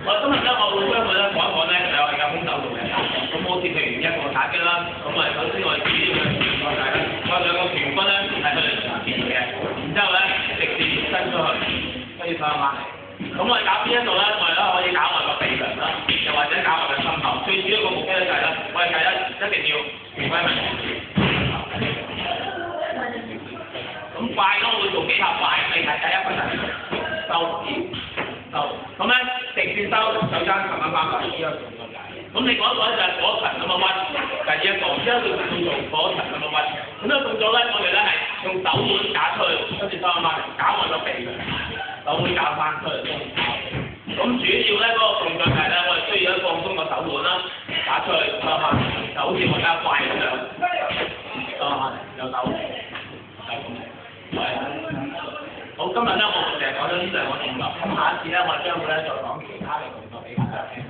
今日咧，我會將佢咧講一講咧，就係我哋嘅空手道嘅。咁好似譬如一個打擊啦，咁啊首先我哋主要嘅拳法就係咧，我哋兩個拳骨咧係去嚟前嘅，然之後咧直接伸出去，跟住上翻嚟。咁我哋搞邊一度咧？我哋咧可以搞埋個臂梁啦，又或者搞埋個心口。最主要個目標咧就係咧，我哋第一定要拳威民。咁快咯，會做幾下快，你係第一分鐘收收，咁咧直接收手踭慢慢翻嚟呢一個動作。咁你嗰個咧就係火塵咁樣屈，第二一個，之後就叫做火塵咁樣屈。咁呢個動作咧，我哋咧係用手腕打出去，跟住收翻嚟，搞埋個臂梁，手腕搞翻出嚟。咁主要咧嗰個動作係咧，我哋需要一放鬆個手腕啦，打出去收翻嚟，就好似我而家快咁樣，收翻嚟有手，就咁。係啊，好，今日咧我哋淨係講咗呢兩個動作，咁下一次咧我哋將會咧再講其他嘅動作俾大家聽。